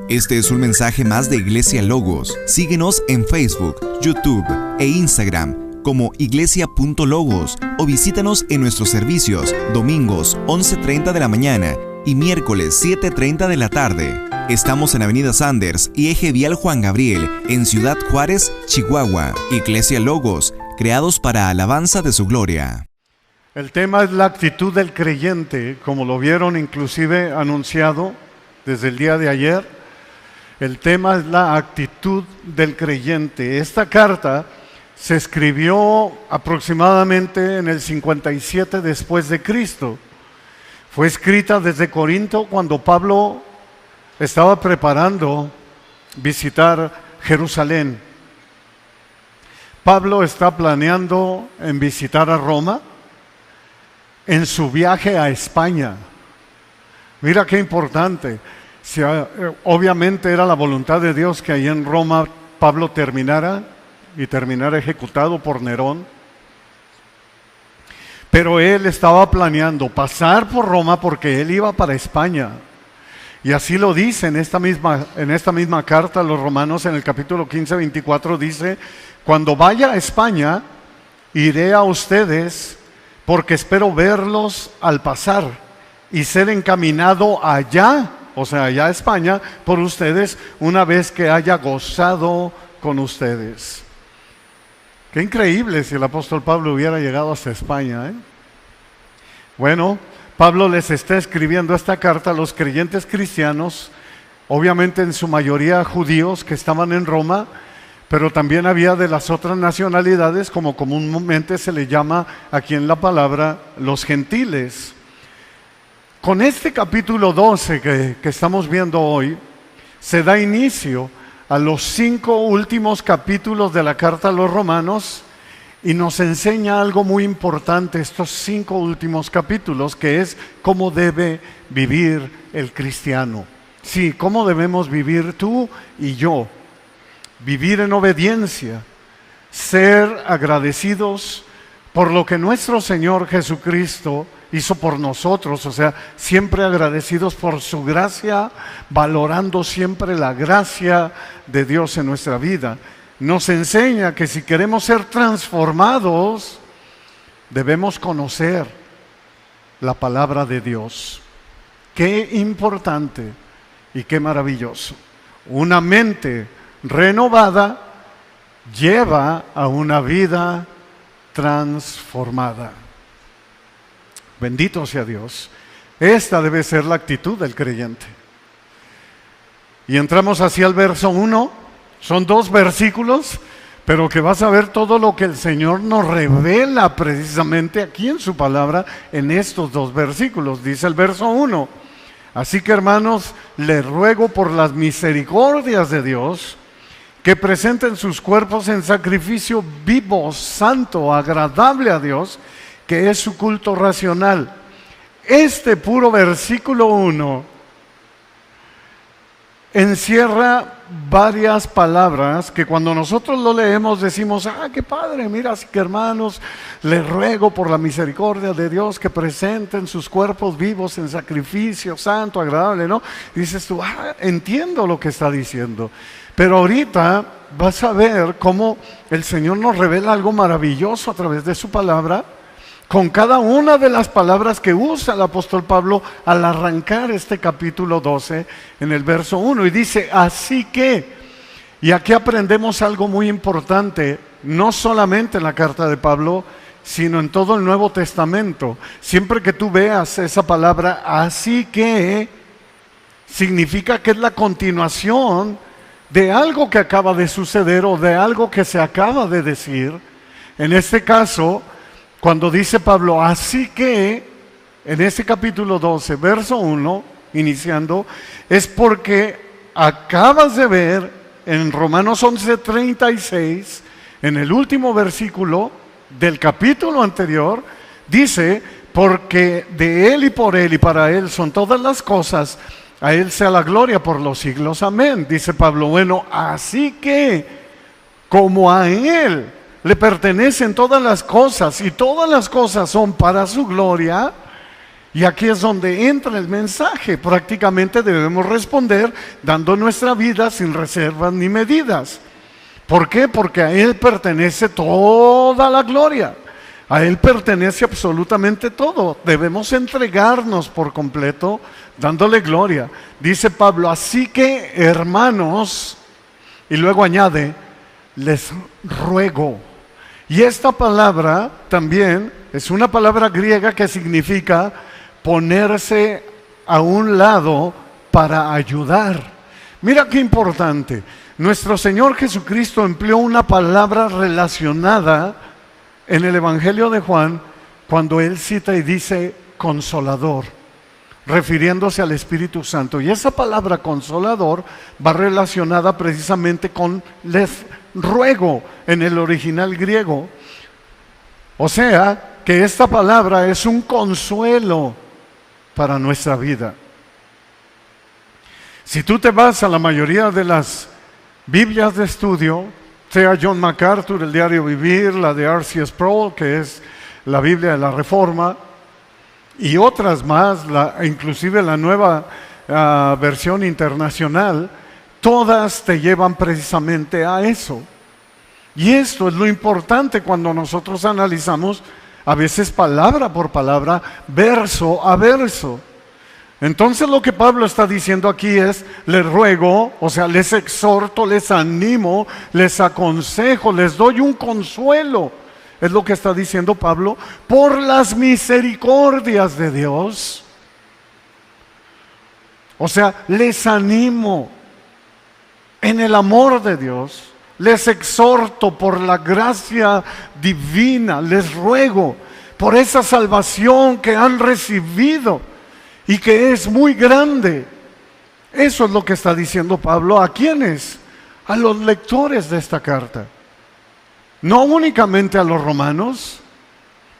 Este es un mensaje más de Iglesia Logos. Síguenos en Facebook, YouTube e Instagram como iglesia.logos o visítanos en nuestros servicios domingos 11:30 de la mañana y miércoles 7:30 de la tarde. Estamos en Avenida Sanders y Eje Vial Juan Gabriel, en Ciudad Juárez, Chihuahua. Iglesia Logos, creados para alabanza de su gloria. El tema es la actitud del creyente, como lo vieron inclusive anunciado desde el día de ayer. El tema es la actitud del creyente. Esta carta se escribió aproximadamente en el 57 después de Cristo. Fue escrita desde Corinto cuando Pablo estaba preparando visitar Jerusalén. Pablo está planeando en visitar a Roma en su viaje a España. Mira qué importante. Obviamente era la voluntad de Dios que ahí en Roma Pablo terminara ejecutado por Nerón. Pero él estaba planeando pasar por Roma porque él iba para España. Y así lo dice en esta misma carta a los romanos, en el capítulo 15, 24, dice: cuando vaya a España, iré a ustedes porque espero verlos al pasar y ser encaminado allá, o sea, allá a España, por ustedes, una vez que haya gozado con ustedes. Qué increíble si el apóstol Pablo hubiera llegado hasta España, ¿eh? Bueno, Pablo les está escribiendo esta carta a los creyentes cristianos, obviamente en su mayoría judíos que estaban en Roma, pero también había de las otras nacionalidades, como comúnmente se le llama aquí en la palabra, los gentiles. Con este capítulo 12 que estamos viendo hoy, se da inicio a los 5 últimos capítulos de la carta a los romanos y nos enseña algo muy importante estos 5 últimos capítulos, que es cómo debe vivir el cristiano. Sí, cómo debemos vivir tú y yo. Vivir en obediencia, ser agradecidos por lo que nuestro Señor Jesucristo hizo por nosotros, o sea, siempre agradecidos por su gracia, valorando siempre la gracia de Dios en nuestra vida. Nos enseña que si queremos ser transformados, debemos conocer la palabra de Dios. Qué importante y qué maravilloso. Una mente renovada lleva a una vida transformada. Bendito sea Dios. Esta debe ser la actitud del creyente. Y entramos hacia el verso 1. Son 2 versículos, pero que vas a ver todo lo que el Señor nos revela precisamente aquí en su palabra en estos 2 versículos. Dice el verso 1: así que, hermanos, les ruego por las misericordias de Dios que presenten sus cuerpos en sacrificio vivo, santo, agradable a Dios, que es su culto racional. Este puro versículo 1 encierra varias palabras que cuando nosotros lo leemos decimos: ah, qué padre, mira, así que, hermanos, les ruego por la misericordia de Dios que presenten sus cuerpos vivos en sacrificio santo, agradable, ¿no? Y dices tú: ah, entiendo lo que está diciendo. Pero ahorita vas a ver cómo el Señor nos revela algo maravilloso a través de su palabra, con cada una de las palabras que usa el apóstol Pablo al arrancar este capítulo 12 en el verso 1. Y dice: así que, y aquí aprendemos algo muy importante, no solamente en la carta de Pablo, sino en todo el Nuevo Testamento. Siempre que tú veas esa palabra, así que, significa que es la continuación de algo que acaba de suceder o de algo que se acaba de decir. En este caso, cuando dice Pablo, así que, en este capítulo 12, verso 1, iniciando, es porque acabas de ver en Romanos 11:36, en el último versículo del capítulo anterior, dice: porque de Él y por Él y para Él son todas las cosas, a Él sea la gloria por los siglos, amén. Dice Pablo: bueno, así que, como a Él le pertenecen todas las cosas y todas las cosas son para su gloria, Y aquí es donde entra el mensaje. Prácticamente debemos responder dando nuestra vida sin reservas ni medidas. ¿Por qué? Porque a Él pertenece toda la gloria. A Él pertenece absolutamente todo. Debemos entregarnos por completo dándole gloria. Dice Pablo, así que hermanos, y luego añade, les ruego. Y esta palabra también es una palabra griega que significa ponerse a un lado para ayudar. Mira qué importante. Nuestro Señor Jesucristo empleó una palabra relacionada en el Evangelio de Juan cuando Él cita y dice consolador, refiriéndose al Espíritu Santo. Y esa palabra consolador va relacionada precisamente con les ruego en el original griego. O sea, que esta palabra es un consuelo para nuestra vida. Si tú te vas a la mayoría de las Biblias de estudio, sea John MacArthur, el Diario Vivir, la de R.C. Sproul, que es la Biblia de la Reforma, y otras más, inclusive la nueva versión internacional, todas te llevan precisamente a eso. Y esto es lo importante cuando nosotros analizamos a veces palabra por palabra, verso a verso. Entonces lo que Pablo está diciendo aquí es, les ruego, o sea, les exhorto, les animo, les aconsejo, les doy un consuelo. Es lo que está diciendo Pablo, por las misericordias de Dios. O sea, les animo en el amor de Dios. Les exhorto por la gracia divina, les ruego por esa salvación que han recibido y que es muy grande. Eso es lo que está diciendo Pablo. ¿A quiénes? A los lectores de esta carta. No únicamente a los romanos,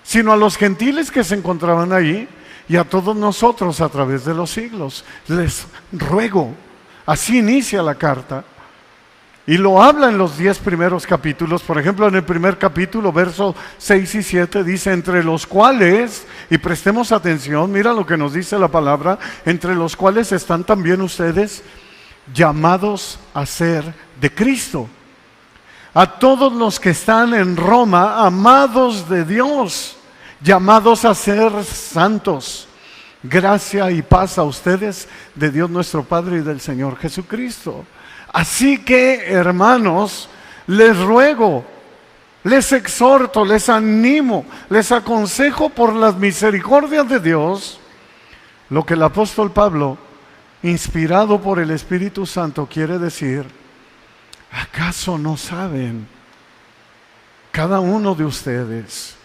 sino a los gentiles que se encontraban ahí y a todos nosotros a través de los siglos. Les ruego. Así inicia la carta. Y lo habla en los 10 primeros capítulos. Por ejemplo, en el primer capítulo, versos 6 y 7, dice, entre los cuales, y prestemos atención, mira lo que nos dice la palabra, entre los cuales están también ustedes llamados a ser de Cristo. A todos los que están en Roma, amados de Dios, llamados a ser santos. Gracia y paz a ustedes de Dios nuestro Padre y del Señor Jesucristo. Así que, hermanos, les ruego, les exhorto, les animo, les aconsejo por las misericordias de Dios, lo que el apóstol Pablo, inspirado por el Espíritu Santo, quiere decir. ¿Acaso no saben cada uno de ustedes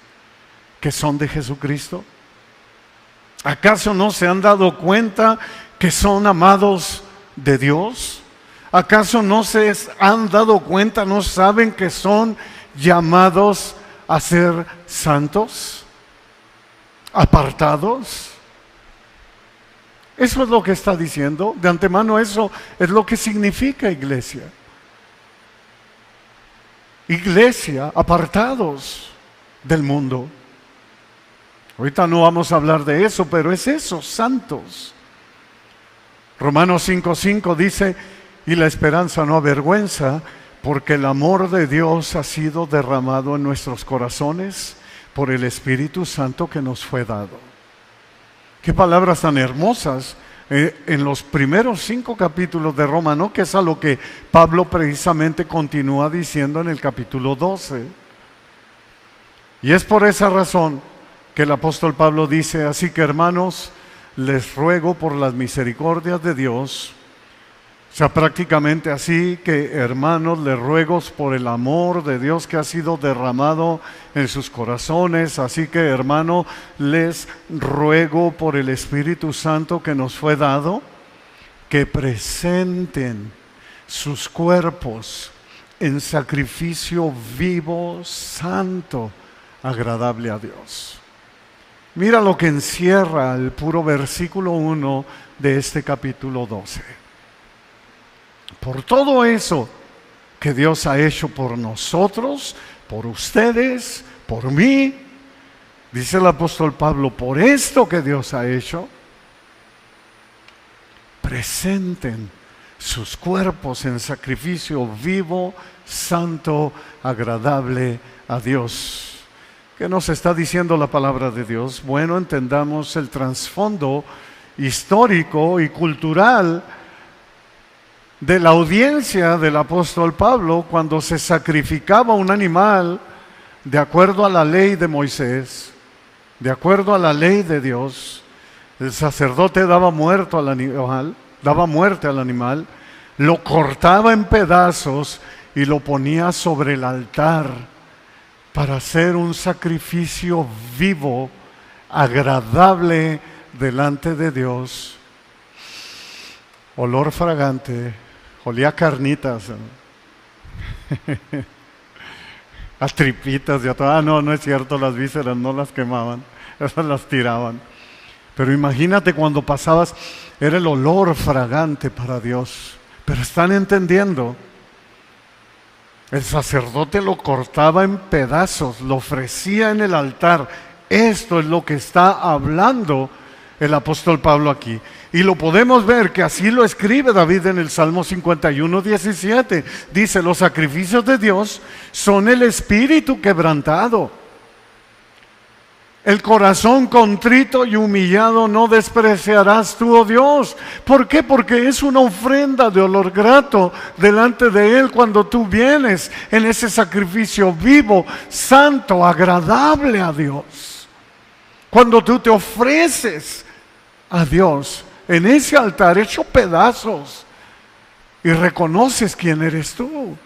que son de Jesucristo? ¿Acaso no se han dado cuenta que son amados de Dios? ¿Acaso no se han dado cuenta, no saben que son llamados a ser santos, apartados? Eso es lo que está diciendo. De antemano eso es lo que significa iglesia. Iglesia, apartados del mundo. Ahorita no vamos a hablar de eso, pero es eso, santos. Romanos 5:5 dice, y la esperanza no avergüenza, porque el amor de Dios ha sido derramado en nuestros corazones por el Espíritu Santo que nos fue dado. Qué palabras tan hermosas en los primeros 5 capítulos de Roma, ¿no? Que es a lo que Pablo precisamente continúa diciendo en el capítulo 12. Y es por esa razón que el apóstol Pablo dice, así que hermanos, les ruego por las misericordias de Dios. O sea, prácticamente así que, hermanos, les ruego por el amor de Dios que ha sido derramado en sus corazones. Así que, hermano, les ruego por el Espíritu Santo que nos fue dado, que presenten sus cuerpos en sacrificio vivo, santo, agradable a Dios. Mira lo que encierra el puro versículo 1 de este capítulo 12. Por todo eso que Dios ha hecho por nosotros, por ustedes, por mí, Dice el apóstol Pablo, por esto que Dios ha hecho, presenten sus cuerpos en sacrificio vivo, santo, agradable a Dios. ¿Qué nos está diciendo la palabra de Dios? Bueno, entendamos el trasfondo histórico y cultural de la audiencia del apóstol Pablo cuando se sacrificaba un animal de acuerdo a la ley de Moisés, de acuerdo a la ley de Dios. El sacerdote daba muerte al animal, lo cortaba en pedazos y lo ponía sobre el altar para hacer un sacrificio vivo, agradable delante de Dios. Olor fragante, olía a carnitas, a tripitas y a todo. No es cierto, las vísceras no las quemaban, esas las tiraban. Pero imagínate cuando pasabas, era el olor fragante para Dios. Pero están entendiendo, el sacerdote lo cortaba en pedazos, lo ofrecía en el altar. Esto es lo que está hablando el apóstol Pablo aquí. Y lo podemos ver que así lo escribe David en el Salmo 51:17. Dice, los sacrificios de Dios son el espíritu quebrantado. El corazón contrito y humillado no despreciarás tú, oh Dios. ¿Por qué? Porque es una ofrenda de olor grato delante de Él cuando tú vienes en ese sacrificio vivo, santo, agradable a Dios. Cuando tú te ofreces a Dios en ese altar hecho pedazos y reconoces quién eres tú.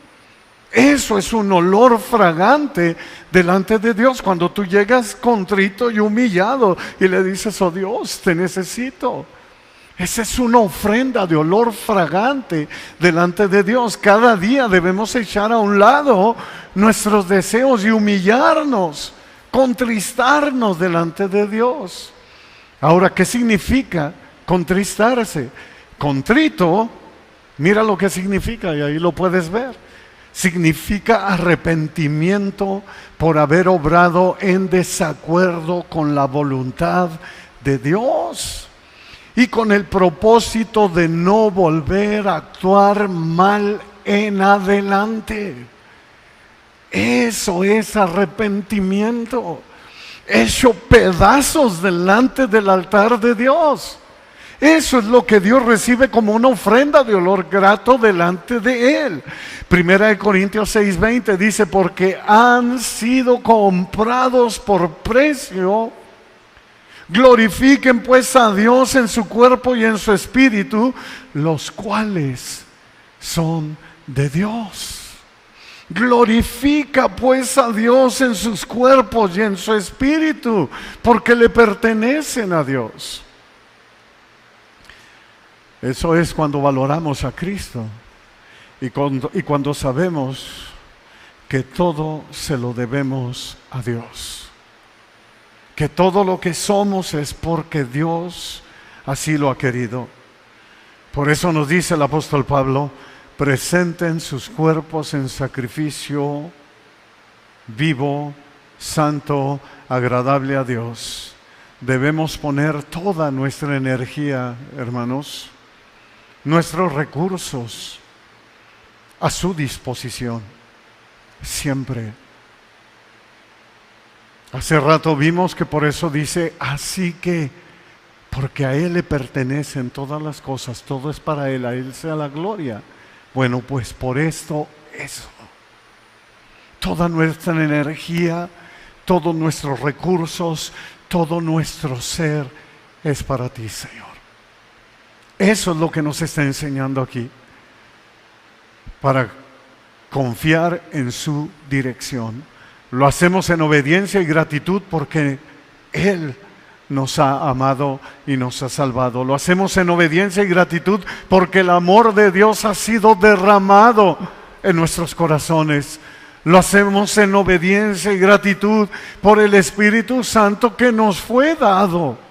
Eso es un olor fragante delante de Dios cuando tú llegas contrito y humillado y le dices, oh Dios, te necesito. Esa es una ofrenda de olor fragante delante de Dios. Cada día debemos echar a un lado nuestros deseos y humillarnos, contristarnos delante de Dios. Ahora, ¿qué significa contristarse? Contrito, mira lo que significa y ahí lo puedes ver. Significa arrepentimiento por haber obrado en desacuerdo con la voluntad de Dios y con el propósito de no volver a actuar mal en adelante. Eso es arrepentimiento, hecho pedazos delante del altar de Dios. Eso es lo que Dios recibe como una ofrenda de olor grato delante de Él. Primera de Corintios 6:20 dice, porque han sido comprados por precio. Glorifiquen pues a Dios en su cuerpo y en su espíritu, los cuales son de Dios. Glorifica pues a Dios en sus cuerpos y en su espíritu, porque le pertenecen a Dios. Eso es cuando valoramos a Cristo y cuando sabemos que todo se lo debemos a Dios. Que todo lo que somos es porque Dios así lo ha querido. Por eso nos dice el apóstol Pablo, presenten sus cuerpos en sacrificio vivo, santo, agradable a Dios. Debemos poner toda nuestra energía, hermanos, nuestros recursos a su disposición, siempre. Hace rato vimos que por eso dice, así que, porque a Él le pertenecen todas las cosas, todo es para Él, a Él sea la gloria. Bueno, pues por esto, eso. Toda nuestra energía, todos nuestros recursos, todo nuestro ser es para ti, Señor. Eso es lo que nos está enseñando aquí, para confiar en su dirección. Lo hacemos en obediencia y gratitud porque Él nos ha amado y nos ha salvado. Lo hacemos en obediencia y gratitud porque el amor de Dios ha sido derramado en nuestros corazones. Lo hacemos en obediencia y gratitud por el Espíritu Santo que nos fue dado.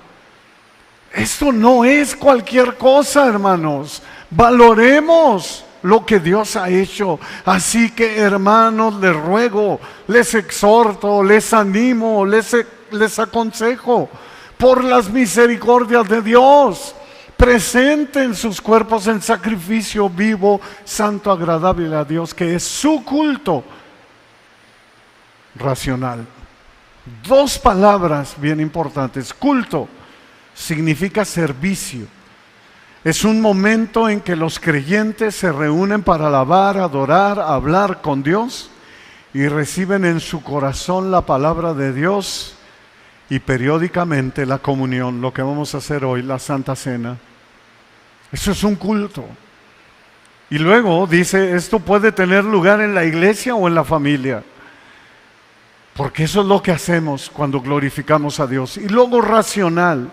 Esto no es cualquier cosa, hermanos. Valoremos lo que Dios ha hecho. Así que, hermanos, les ruego, les exhorto, les animo, les les aconsejo, por las misericordias de Dios, presenten sus cuerpos en sacrificio vivo, santo, agradable a Dios, que es su culto racional. Dos palabras bien importantes. Culto significa servicio. Es un momento en que los creyentes se reúnen para alabar, adorar, hablar con Dios y reciben en su corazón la palabra de Dios y periódicamente la comunión, lo que vamos a hacer hoy, la Santa Cena. Eso es un culto. Y luego dice, esto puede tener lugar en la iglesia o en la familia, porque eso es lo que hacemos cuando glorificamos a Dios. Y luego racional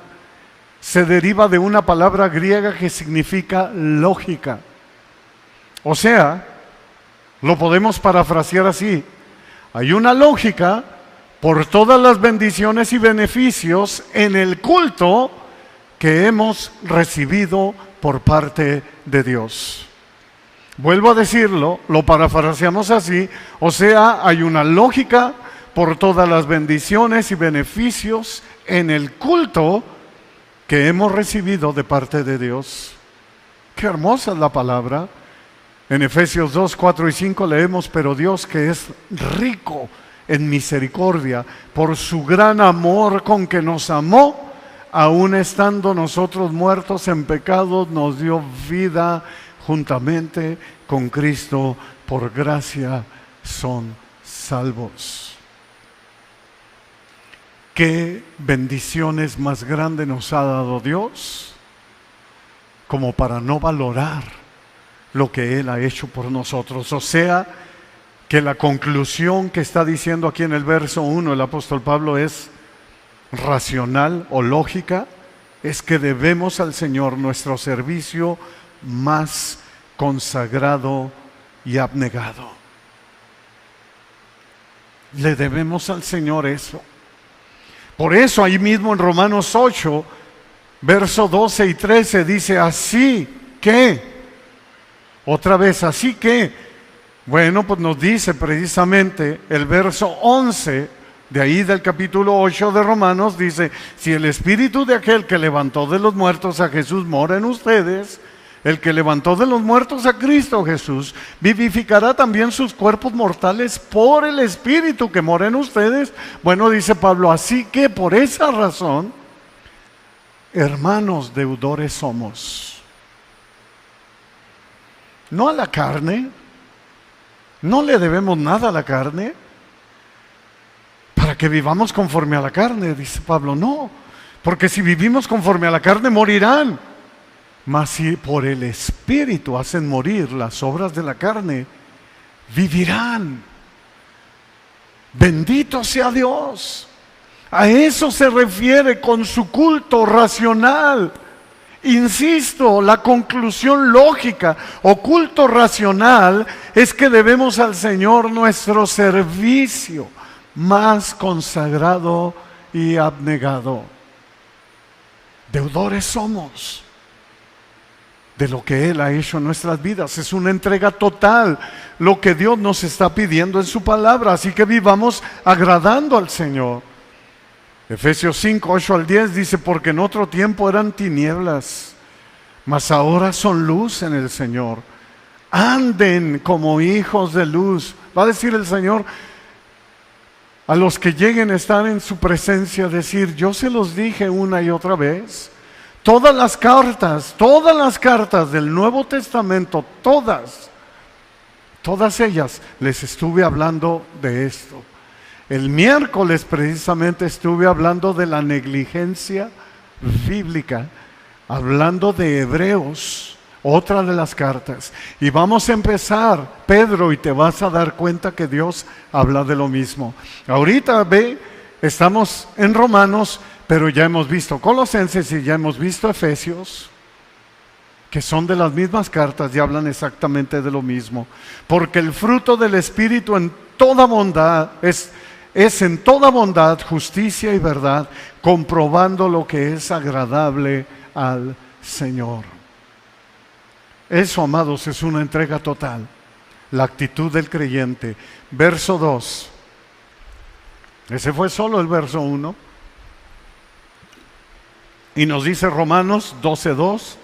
se deriva de una palabra griega que significa lógica. O sea, lo podemos parafrasear así: hay una lógica por todas las bendiciones y beneficios en el culto que hemos recibido por parte de Dios. Vuelvo a decirlo, lo parafraseamos así: o sea, hay una lógica por todas las bendiciones y beneficios en el culto que hemos recibido de parte de Dios. Qué hermosa es la palabra. En Efesios 2, 4 y 5 leemos: pero Dios, que es rico en misericordia, por su gran amor con que nos amó, aun estando nosotros muertos en pecados, nos dio vida juntamente con Cristo. Por gracia son salvos. ¿Qué bendiciones más grandes nos ha dado Dios como para no valorar lo que Él ha hecho por nosotros? O sea, que la conclusión que está diciendo aquí en el verso 1 el apóstol Pablo es racional o lógica, es que debemos al Señor nuestro servicio más consagrado y abnegado. Le debemos al Señor eso. Por eso ahí mismo en Romanos 8, verso 12 y 13 dice: así que, otra vez, así que, bueno, pues nos dice precisamente el verso 11, de ahí del capítulo 8 de Romanos, dice: si el espíritu de aquel que levantó de los muertos a Jesús mora en ustedes, el que levantó de los muertos a Cristo Jesús, vivificará también sus cuerpos mortales por el Espíritu que mora en ustedes. Bueno, dice Pablo, así que por esa razón, hermanos, deudores somos. No a la carne, no le debemos nada a la carne, para que vivamos conforme a la carne, dice Pablo. No, porque si vivimos conforme a la carne, morirán. Mas si por el Espíritu hacen morir las obras de la carne, vivirán. Bendito sea Dios. A eso se refiere con su culto racional. Insisto, la conclusión lógica o culto racional es que debemos al Señor nuestro servicio más consagrado y abnegado. Deudores somos de lo que Él ha hecho en nuestras vidas. Es una entrega total lo que Dios nos está pidiendo en su palabra, así que vivamos agradando al Señor. Efesios 5, 8 al 10 dice: porque en otro tiempo eran tinieblas, mas ahora son luz en el Señor. Anden como hijos de luz. Va a decir el Señor a los que lleguen a estar en su presencia, decir: yo se los dije una y otra vez. Todas las cartas del Nuevo Testamento, todas ellas les estuve hablando de esto. El miércoles precisamente estuve hablando de la negligencia bíblica, hablando de Hebreos, otra de las cartas. Y vamos a empezar, Pedro, y te vas a dar cuenta que Dios habla de lo mismo. Ahorita estamos en Romanos, pero ya hemos visto Colosenses y ya hemos visto Efesios, que son de las mismas cartas y hablan exactamente de lo mismo. Porque el fruto del Espíritu en toda bondad es en toda bondad, justicia y verdad, comprobando lo que es agradable al Señor. Eso, amados, es una entrega total. La actitud del creyente. Verso 2. Ese fue solo el verso 1. Y nos dice Romanos 12:2,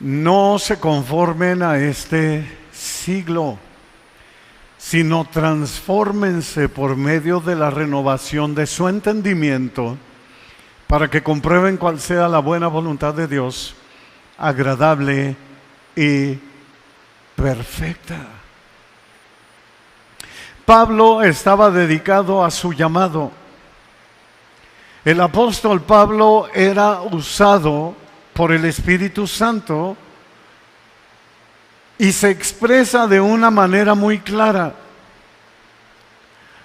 no se conformen a este siglo, sino transfórmense por medio de la renovación de su entendimiento, para que comprueben cuál sea la buena voluntad de Dios, agradable y perfecta. Pablo estaba dedicado a su llamado. El apóstol Pablo era usado por el Espíritu Santo y se expresa de una manera muy clara.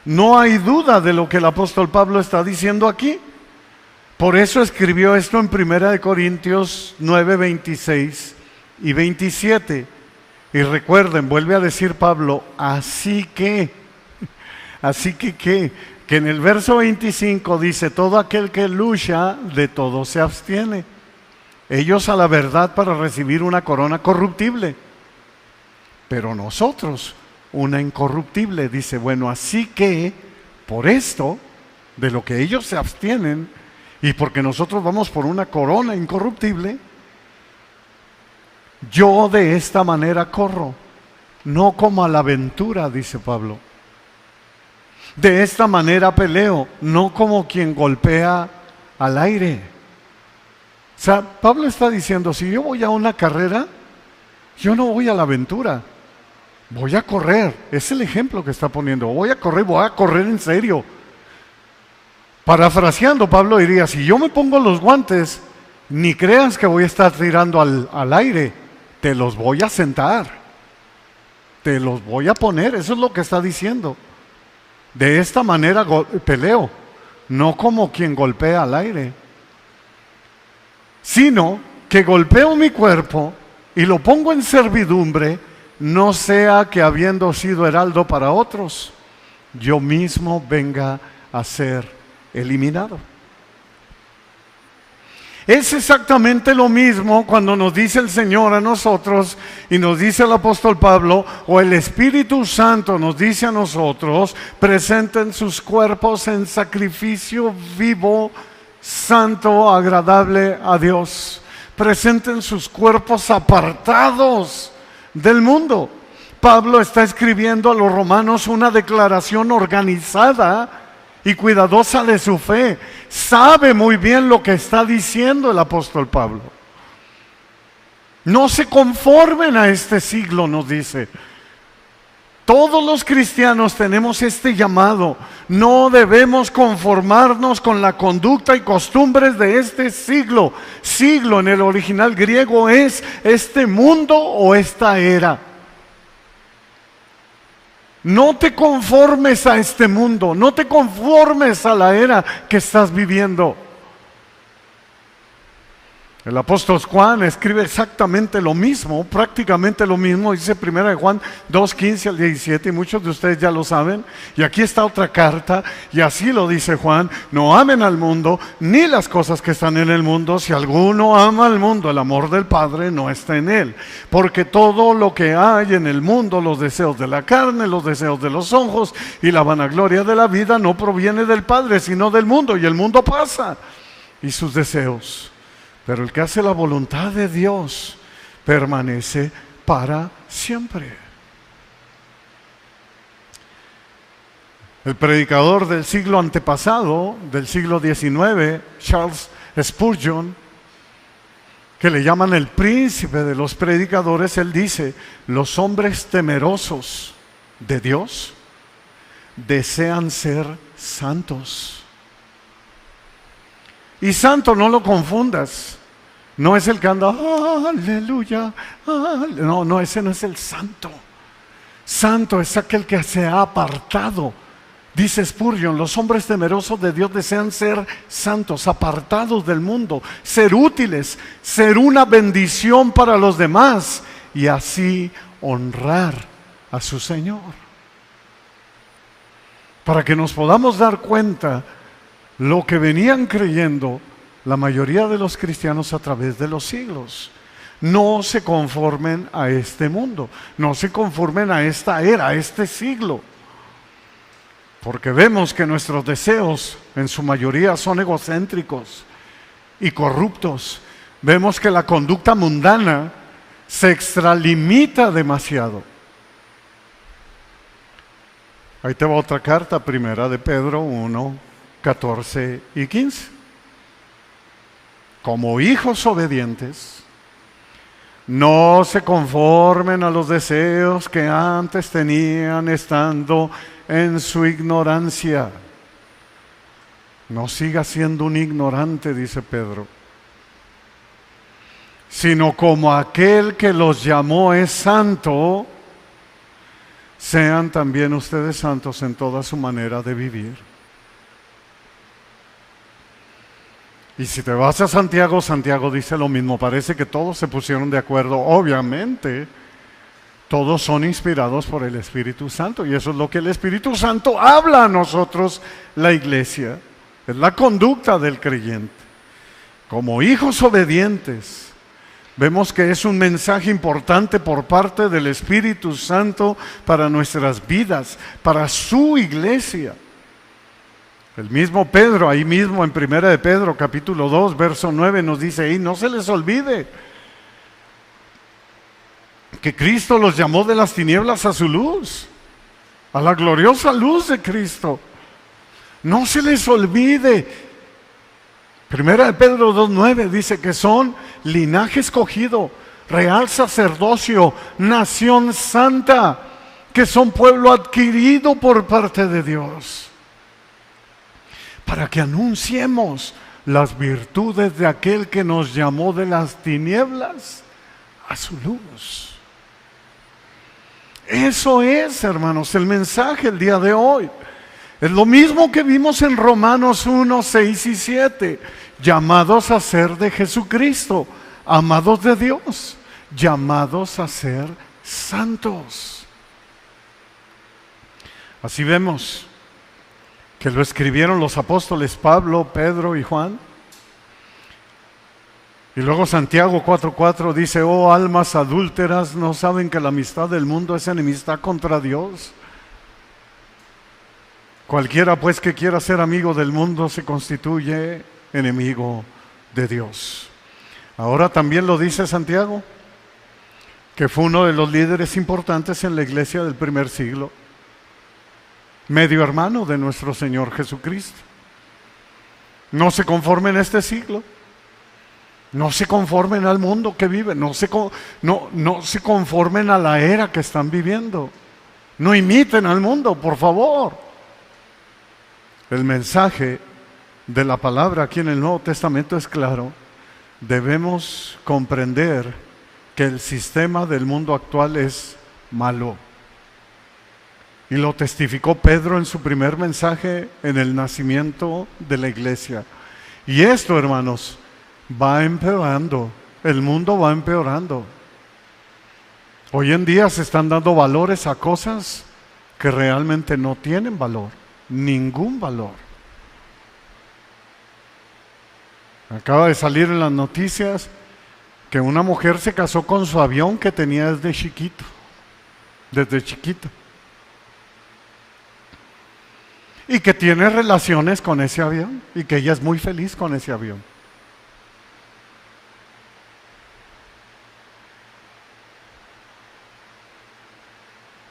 No hay duda de lo que el apóstol Pablo está diciendo aquí. Por eso escribió esto en 1 Corintios 9, 26 y 27. Y recuerden, vuelve a decir Pablo, así que en el verso 25 dice, todo aquel que lucha, de todo se abstiene. Ellos a la verdad para recibir una corona corruptible, pero nosotros una incorruptible. Dice, bueno, así que por esto, de lo que ellos se abstienen, y porque nosotros vamos por una corona incorruptible, yo de esta manera corro, no como a la aventura, dice Pablo. De esta manera peleo, no como quien golpea al aire. O sea, Pablo está diciendo, si yo voy a una carrera, yo no voy a la aventura, voy a correr. Es el ejemplo que está poniendo. Voy a correr en serio. Parafraseando, Pablo diría, si yo me pongo los guantes, ni creas que voy a estar tirando al aire, te los voy a sentar, te los voy a poner. Eso es lo que está diciendo. De esta manera peleo, no como quien golpea al aire, sino que golpeo mi cuerpo y lo pongo en servidumbre, no sea que habiendo sido heraldo para otros, yo mismo venga a ser eliminado. Es exactamente lo mismo cuando nos dice el Señor a nosotros y nos dice el apóstol Pablo, o el Espíritu Santo nos dice a nosotros, presenten sus cuerpos en sacrificio vivo, santo, agradable a Dios. Presenten sus cuerpos apartados del mundo. Pablo está escribiendo a los romanos una declaración organizada y cuidadosa de su fe. Sabe muy bien lo que está diciendo el apóstol Pablo. No se conformen a este siglo, nos dice. Todos los cristianos tenemos este llamado. No debemos conformarnos con la conducta y costumbres de este siglo. Siglo en el original griego es este mundo o esta era. No te conformes a este mundo, no te conformes a la era que estás viviendo. El apóstol Juan escribe exactamente lo mismo, prácticamente lo mismo, dice 1 Juan 2:15 al 17, y muchos de ustedes ya lo saben. Y aquí está otra carta, y así lo dice Juan: no amen al mundo, ni las cosas que están en el mundo. Si alguno ama al mundo, el amor del Padre no está en él. Porque todo lo que hay en el mundo, los deseos de la carne, los deseos de los ojos y la vanagloria de la vida, no proviene del Padre, sino del mundo. Y el mundo pasa, y sus deseos. Pero el que hace la voluntad de Dios permanece para siempre. El predicador del siglo antepasado, del siglo XIX, Charles Spurgeon, que le llaman el príncipe de los predicadores, él dice: los hombres temerosos de Dios desean ser santos. Y santo, no lo confundas. No es el que anda, aleluya, aleluya. No, ese no es el santo. Santo es aquel que se ha apartado. Dice Spurgeon: los hombres temerosos de Dios desean ser santos, apartados del mundo, ser útiles, ser una bendición para los demás y así honrar a su Señor. Para que nos podamos dar cuenta lo que venían creyendo la mayoría de los cristianos a través de los siglos. No se conformen a este mundo, no se conformen a esta era, a este siglo. Porque vemos que nuestros deseos en su mayoría son egocéntricos y corruptos. Vemos que la conducta mundana se extralimita demasiado. Ahí te va otra carta, primera de Pedro 1, 14 y 15. Como hijos obedientes, no se conformen a los deseos que antes tenían estando en su ignorancia. No siga siendo un ignorante, dice Pedro, sino como aquel que los llamó es santo, sean también ustedes santos en toda su manera de vivir. Y si te vas a Santiago, Santiago dice lo mismo. Parece que todos se pusieron de acuerdo. Obviamente, todos son inspirados por el Espíritu Santo. Y eso es lo que el Espíritu Santo habla a nosotros, la iglesia. Es la conducta del creyente. Como hijos obedientes, vemos que es un mensaje importante por parte del Espíritu Santo para nuestras vidas, para su iglesia. El mismo Pedro, ahí mismo en 1 de Pedro, capítulo 2, verso 9, nos dice, y no se les olvide que Cristo los llamó de las tinieblas a su luz, a la gloriosa luz de Cristo. No se les olvide. 1 de Pedro 2, 9 dice que son linaje escogido, real sacerdocio, nación santa, que son pueblo adquirido por parte de Dios, para que anunciemos las virtudes de aquel que nos llamó de las tinieblas a su luz. Eso es, hermanos, el mensaje el día de hoy. Es lo mismo que vimos en Romanos 1, 6 y 7. Llamados a ser de Jesucristo, amados de Dios, llamados a ser santos. Así vemos que lo escribieron los apóstoles Pablo, Pedro y Juan. Y luego Santiago 4:4 dice, oh almas adúlteras, ¿no saben que la amistad del mundo es enemistad contra Dios? Cualquiera pues que quiera ser amigo del mundo se constituye enemigo de Dios. Ahora también lo dice Santiago, que fue uno de los líderes importantes en la iglesia del primer siglo, medio hermano de nuestro Señor Jesucristo. No se conformen a este siglo, no se conformen al mundo que viven, no se conformen a la era que están viviendo, no imiten al mundo, por favor. El mensaje de la palabra aquí en el Nuevo Testamento es claro. Debemos comprender que el sistema del mundo actual es malo. Y lo testificó Pedro en su primer mensaje en el nacimiento de la iglesia. Y esto, hermanos, va empeorando. El mundo va empeorando. Hoy en día se están dando valores a cosas que realmente no tienen valor. Ningún valor. Acaba de salir en las noticias que una mujer se casó con su avión que tenía desde chiquita. Y que tiene relaciones con ese avión y que ella es muy feliz con ese avión.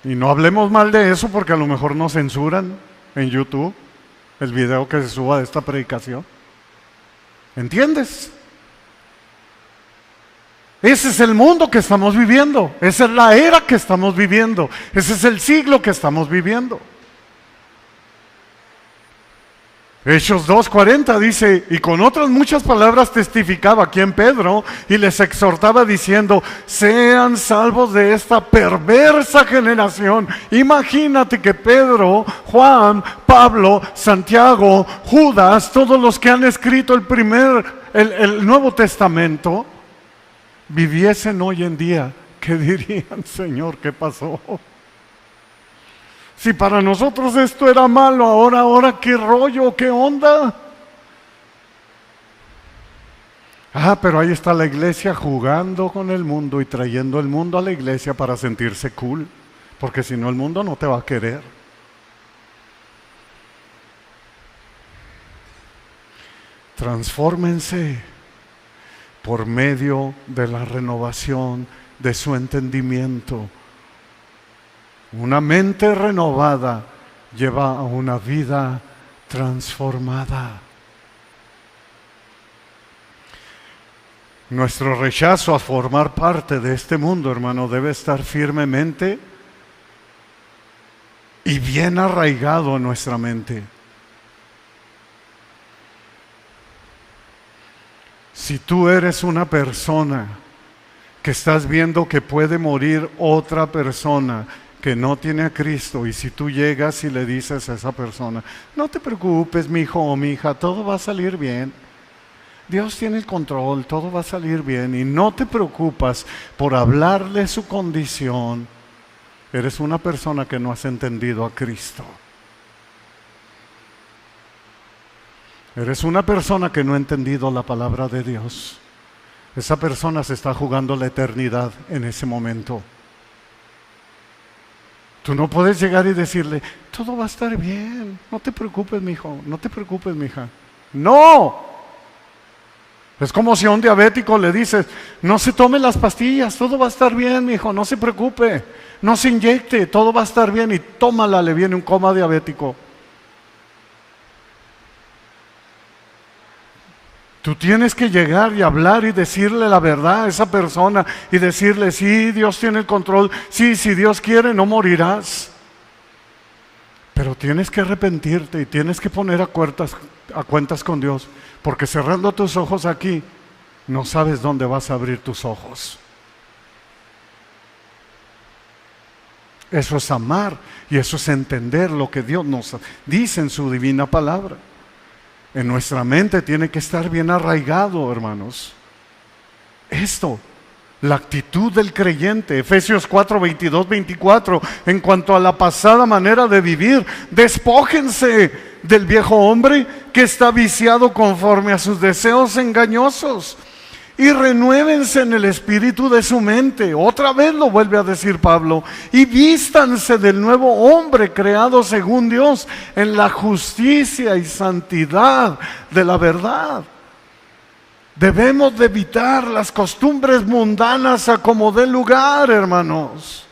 Y no hablemos mal de eso porque a lo mejor nos censuran en YouTube el video que se suba de esta predicación. ¿Entiendes? Ese es el mundo que estamos viviendo. Esa es la era que estamos viviendo. Ese es el siglo que estamos viviendo. Hechos 2:40 dice, y con otras muchas palabras testificaba aquí en Pedro y les exhortaba diciendo, sean salvos de esta perversa generación. Imagínate que Pedro, Juan, Pablo, Santiago, Judas, todos los que han escrito el Nuevo Testamento, viviesen hoy en día. ¿Qué dirían, Señor? ¿Qué pasó? Si para nosotros esto era malo, ahora qué rollo, qué onda. Pero ahí está la iglesia jugando con el mundo y trayendo el mundo a la iglesia para sentirse cool, porque si no el mundo no te va a querer. Transfórmense por medio de la renovación de su entendimiento. Una mente renovada lleva a una vida transformada. Nuestro rechazo a formar parte de este mundo, hermano, debe estar firmemente y bien arraigado en nuestra mente. Si tú eres una persona que estás viendo que puede morir otra persona que no tiene a Cristo, y si tú llegas y le dices a esa persona, no te preocupes, mi hijo o mi hija, todo va a salir bien. Dios tiene el control, todo va a salir bien, y no te preocupas por hablarle su condición, eres una persona que no has entendido a Cristo. Eres una persona que no ha entendido la palabra de Dios. Esa persona se está jugando la eternidad en ese momento. Tú no puedes llegar y decirle, todo va a estar bien, no te preocupes, mi hijo, no te preocupes, mi hija. ¡No! Es como si a un diabético le dices, no se tome las pastillas, todo va a estar bien, mi hijo, no se preocupe, no se inyecte, todo va a estar bien, y tómala, le viene un coma diabético. Tú tienes que llegar y hablar y decirle la verdad a esa persona y decirle, sí, Dios tiene el control, sí, si Dios quiere no morirás. Pero tienes que arrepentirte y tienes que poner a cuentas con Dios, porque cerrando tus ojos aquí, no sabes dónde vas a abrir tus ojos. Eso es amar y eso es entender lo que Dios nos dice en su divina palabra. En nuestra mente tiene que estar bien arraigado, hermanos. Esto, la actitud del creyente. Efesios 4, 22, 24. En cuanto a la pasada manera de vivir, despójense del viejo hombre que está viciado conforme a sus deseos engañosos, y renuévense en el espíritu de su mente. Otra vez lo vuelve a decir Pablo. Y vístanse del nuevo hombre creado según Dios en la justicia y santidad de la verdad. Debemos de evitar las costumbres mundanas a como dé lugar, hermanos,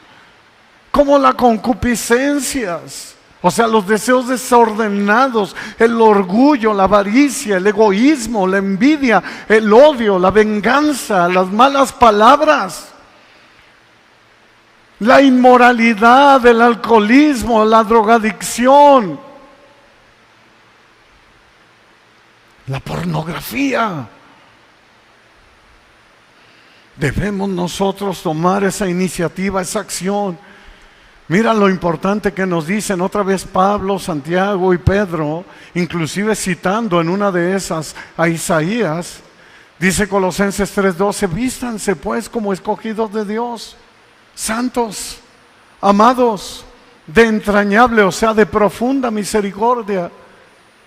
como las concupiscencias. O sea, los deseos desordenados, el orgullo, la avaricia, el egoísmo, la envidia, el odio, la venganza, las malas palabras, la inmoralidad, el alcoholismo, la drogadicción, la pornografía. Debemos nosotros tomar esa iniciativa, esa acción. Mira lo importante que nos dicen otra vez Pablo, Santiago y Pedro, inclusive citando en una de esas a Isaías. Dice Colosenses 3:12, vístanse pues como escogidos de Dios, santos, amados, de entrañable, o sea, de profunda misericordia,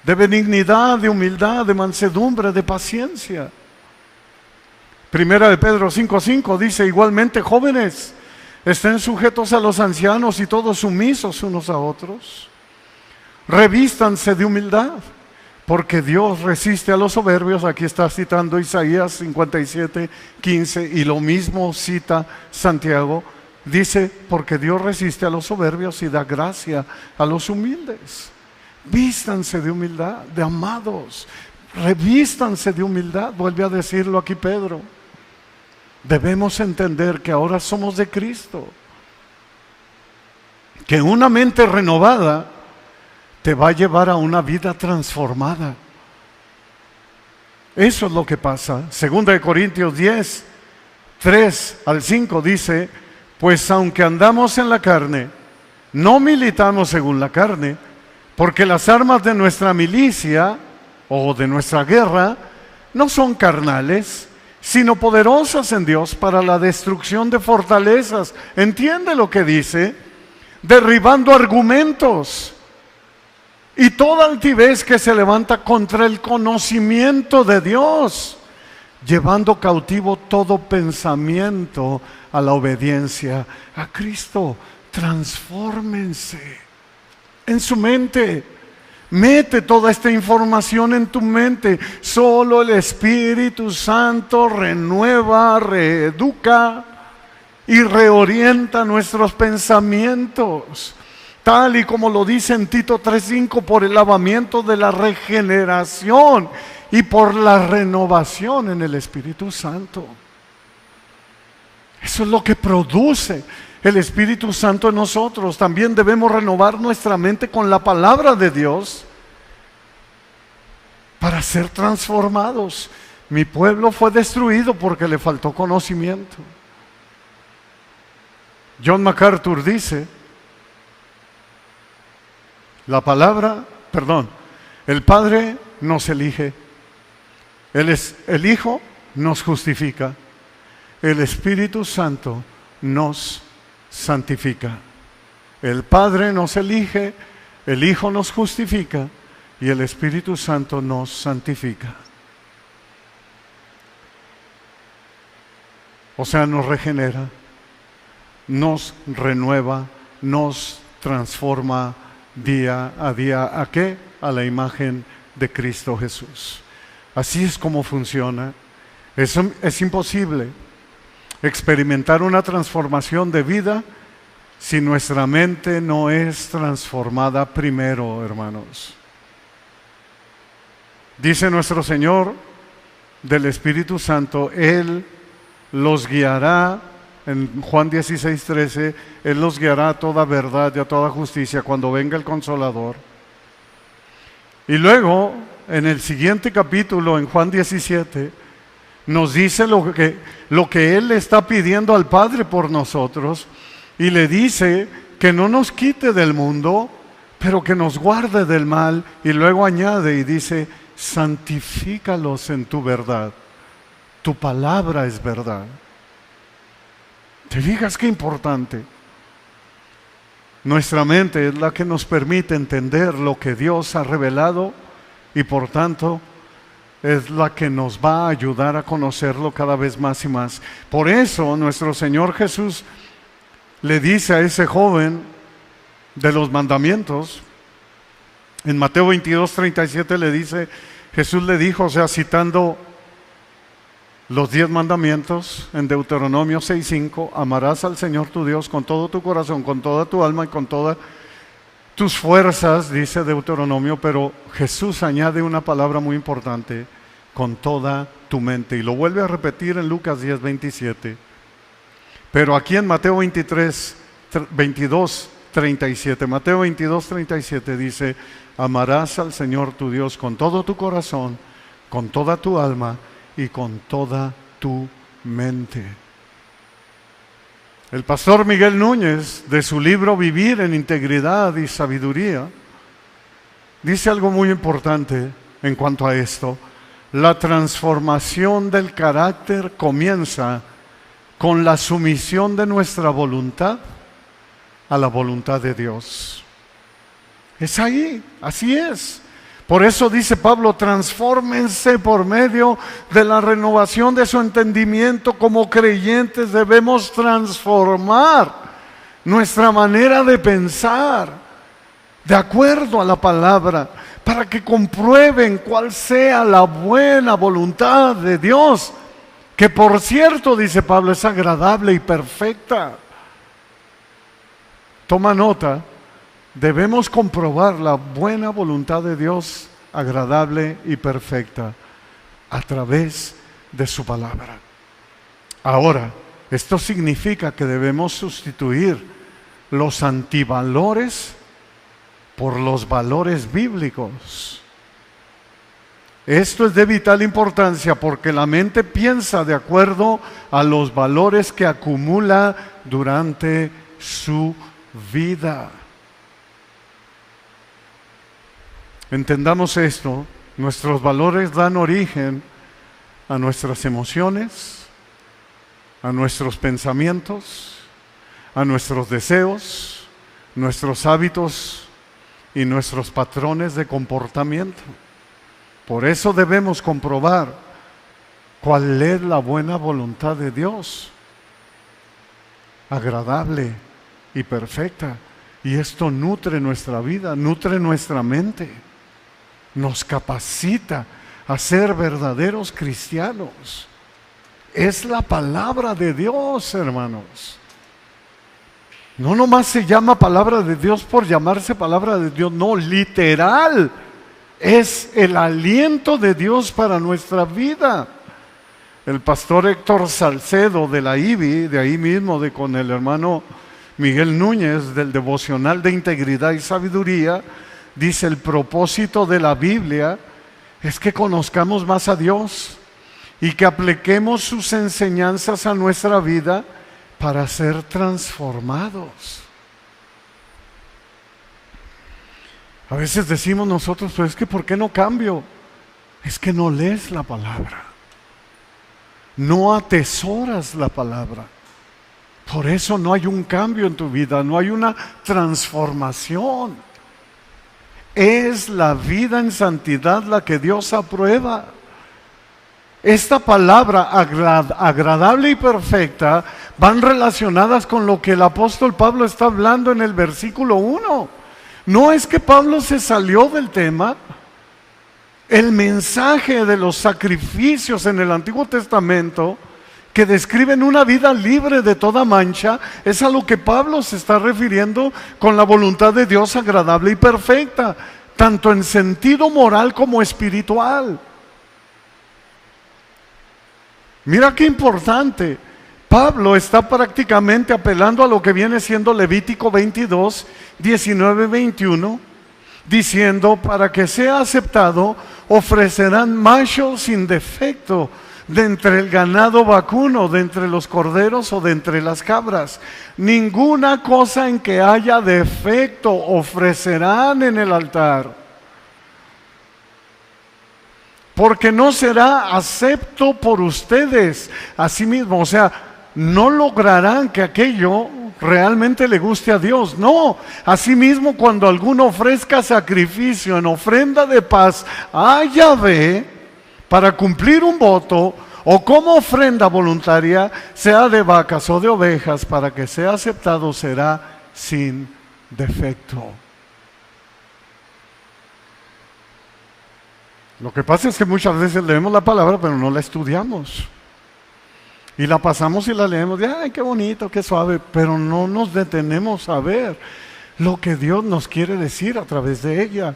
de benignidad, de humildad, de mansedumbre, de paciencia. Primera de Pedro 5:5 dice, igualmente jóvenes, estén sujetos a los ancianos y todos sumisos unos a otros. Revístanse de humildad, porque Dios resiste a los soberbios. Aquí está citando Isaías 57:15, y lo mismo cita Santiago. Dice, porque Dios resiste a los soberbios y da gracia a los humildes. Vístanse de humildad, de amados. Revístanse de humildad, vuelve a decirlo aquí Pedro. Debemos entender que ahora somos de Cristo, que una mente renovada te va a llevar a una vida transformada. Eso es lo que pasa. Segunda de Corintios 10, 3 al 5 dice, pues aunque andamos en la carne, no militamos según la carne, porque las armas de nuestra milicia o de nuestra guerra no son carnales, sino poderosas en Dios para la destrucción de fortalezas. ¿Entiende lo que dice? Derribando argumentos y toda altivez que se levanta contra el conocimiento de Dios, llevando cautivo todo pensamiento a la obediencia a Cristo. Transfórmense en su mente. Mete toda esta información en tu mente. Solo el Espíritu Santo renueva, reeduca y reorienta nuestros pensamientos. Tal y como lo dice en Tito 3:5, por el lavamiento de la regeneración y por la renovación en el Espíritu Santo. Eso es lo que produce el Espíritu Santo en nosotros. También debemos renovar nuestra mente con la palabra de Dios para ser transformados. Mi pueblo fue destruido porque le faltó conocimiento. John MacArthur dice, el Padre nos elige, el Hijo nos justifica, el Espíritu Santo nos santifica. El Padre nos elige, el Hijo nos justifica y el Espíritu Santo nos santifica. O sea, nos regenera, nos renueva, nos transforma día a día. ¿A qué? A la imagen de Cristo Jesús. Así es como funciona. Es imposible experimentar una transformación de vida si nuestra mente no es transformada primero, hermanos. Dice nuestro Señor del Espíritu Santo, Él los guiará, en Juan 16:13, Él los guiará a toda verdad y a toda justicia cuando venga el Consolador. Y luego, en el siguiente capítulo, en Juan 17, nos dice lo que Él le está pidiendo al Padre por nosotros, y le dice que no nos quite del mundo, pero que nos guarde del mal, y luego añade y dice, santifícalos en tu verdad, tu palabra es verdad. ¿Te fijas qué importante? Nuestra mente es la que nos permite entender lo que Dios ha revelado y por tanto es la que nos va a ayudar a conocerlo cada vez más y más. Por eso nuestro Señor Jesús le dice a ese joven de los mandamientos, en Mateo 22:37 le dice, Jesús le dijo, o sea, citando los 10 mandamientos, en Deuteronomio 6:5, amarás al Señor tu Dios con todo tu corazón, con toda tu alma y con todas tus fuerzas, dice Deuteronomio, pero Jesús añade una palabra muy importante, con toda tu mente, y lo vuelve a repetir en Lucas 10:27. Pero aquí en Mateo 22:37, Mateo 22:37 dice, amarás al Señor tu Dios con todo tu corazón, con toda tu alma y con toda tu mente. El pastor Miguel Núñez, de su libro Vivir en Integridad y Sabiduría, dice algo muy importante en cuanto a esto. La transformación del carácter comienza con la sumisión de nuestra voluntad a la voluntad de Dios. Es ahí, así es. Por eso dice Pablo, transfórmense por medio de la renovación de su entendimiento. Como creyentes debemos transformar nuestra manera de pensar de acuerdo a la palabra, para que comprueben cuál sea la buena voluntad de Dios, que por cierto, dice Pablo, es agradable y perfecta. Toma nota. Debemos comprobar la buena voluntad de Dios, agradable y perfecta, a través de su palabra. Ahora, esto significa que debemos sustituir los antivalores por los valores bíblicos. Esto es de vital importancia porque la mente piensa de acuerdo a los valores que acumula durante su vida. Entendamos esto, nuestros valores dan origen a nuestras emociones, a nuestros pensamientos, a nuestros deseos, nuestros hábitos y nuestros patrones de comportamiento. Por eso debemos comprobar cuál es la buena voluntad de Dios, agradable y perfecta. Y esto nutre nuestra vida, nutre nuestra mente. nos capacita a ser verdaderos cristianos. Es la palabra de Dios, hermanos. No nomás se llama palabra de Dios por llamarse palabra de Dios, no, literal. Es el aliento de Dios para nuestra vida. El pastor Héctor Salcedo de la IBI, de ahí mismo, con el hermano Miguel Núñez, del Devocional de Integridad y Sabiduría, dice: el propósito de la Biblia es que conozcamos más a Dios y que apliquemos sus enseñanzas a nuestra vida para ser transformados. A veces decimos nosotros, pues es que ¿por qué no cambio? Es que no lees la palabra, no atesoras la palabra. Por eso no hay un cambio en tu vida, no hay una transformación. Es la vida en santidad la que Dios aprueba. Esta palabra agradable y perfecta van relacionadas con lo que el apóstol Pablo está hablando en el versículo 1. No es que Pablo se salió del tema. El mensaje de los sacrificios en el Antiguo Testamento, que describen una vida libre de toda mancha, es a lo que Pablo se está refiriendo con la voluntad de Dios agradable y perfecta, tanto en sentido moral como espiritual. Mira qué importante. Pablo está prácticamente apelando a lo que viene siendo Levítico 22, 19, 21, diciendo: para que sea aceptado, ofrecerán macho sin defecto de entre el ganado vacuno, de entre los corderos o de entre las cabras. Ninguna cosa en que haya defecto ofrecerán en el altar, porque no será acepto por ustedes. Asimismo, o sea, no lograrán que aquello realmente le guste a Dios. No, asimismo, cuando alguno ofrezca sacrificio en ofrenda de paz a Yahvé para cumplir un voto, o como ofrenda voluntaria, sea de vacas o de ovejas, para que sea aceptado, será sin defecto. Lo que pasa es que muchas veces leemos la palabra, pero no la estudiamos. Y la pasamos y la leemos, ¡ay, qué bonito, qué suave! Pero no nos detenemos a ver lo que Dios nos quiere decir a través de ella.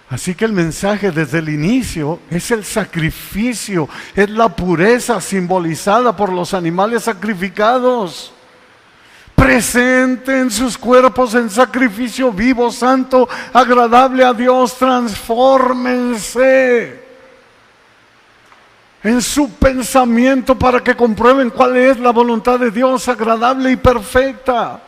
Así que el mensaje desde el inicio es el sacrificio, es la pureza simbolizada por los animales sacrificados. Presenten sus cuerpos en sacrificio vivo, santo, agradable a Dios. Transfórmense en su pensamiento para que comprueben cuál es la voluntad de Dios agradable y perfecta.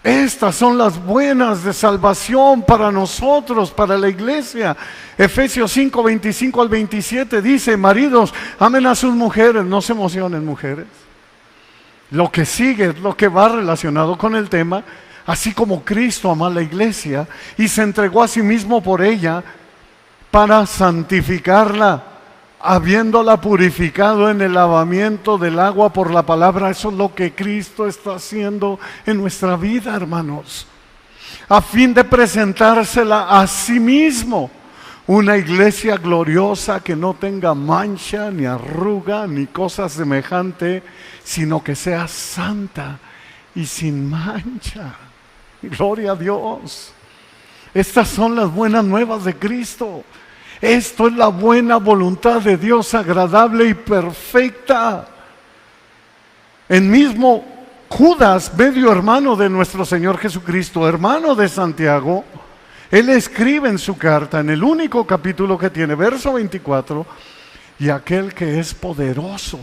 Estas son las buenas de salvación para nosotros, para la iglesia. Efesios 5, 25 al 27 dice: maridos, amen a sus mujeres. No se emocionen, mujeres. Lo que sigue es lo que va relacionado con el tema. Así como Cristo amó a la iglesia y se entregó a sí mismo por ella para santificarla, habiéndola purificado en el lavamiento del agua por la palabra. Eso es lo que Cristo está haciendo en nuestra vida, hermanos, a fin de presentársela a sí mismo, una iglesia gloriosa que no tenga mancha, ni arruga, ni cosa semejante, sino que sea santa y sin mancha. Gloria a Dios. Estas son las buenas nuevas de Cristo. Esto es la buena voluntad de Dios agradable y perfecta. El mismo Judas, medio hermano de nuestro Señor Jesucristo, hermano de Santiago, él escribe en su carta, en el único capítulo que tiene, verso 24: y aquel que es poderoso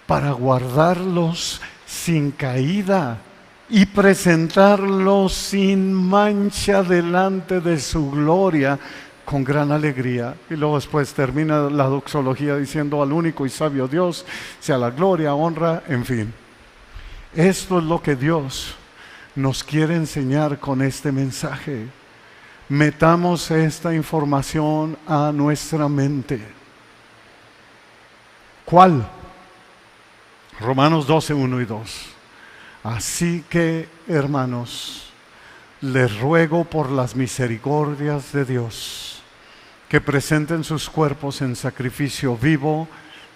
para guardarlos sin caída y presentarlos sin mancha delante de su gloria con gran alegría. Y luego después termina la doxología diciendo: al único y sabio Dios sea la gloria, honra, en fin. Esto es lo que Dios nos quiere enseñar con este mensaje. Metamos esta información a nuestra mente. ¿Cuál? Romanos 12, 1 y 2. Así que, hermanos, les ruego por las misericordias de Dios que presenten sus cuerpos en sacrificio vivo,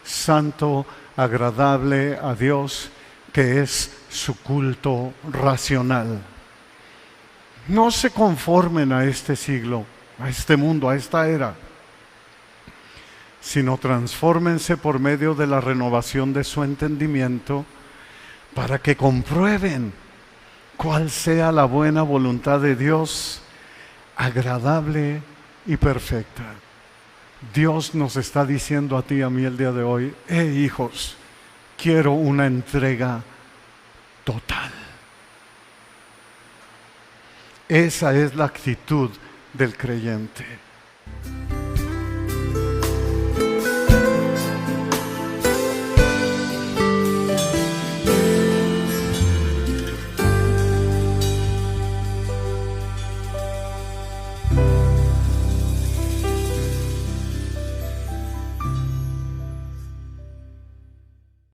santo, agradable a Dios, que es su culto racional. No se conformen a este siglo, a este mundo, a esta era, sino transfórmense por medio de la renovación de su entendimiento para que comprueben cuál sea la buena voluntad de Dios, agradable y perfecta. Dios nos está diciendo a ti y a mí el día de hoy: hijos, quiero una entrega total. Esa es la actitud del creyente.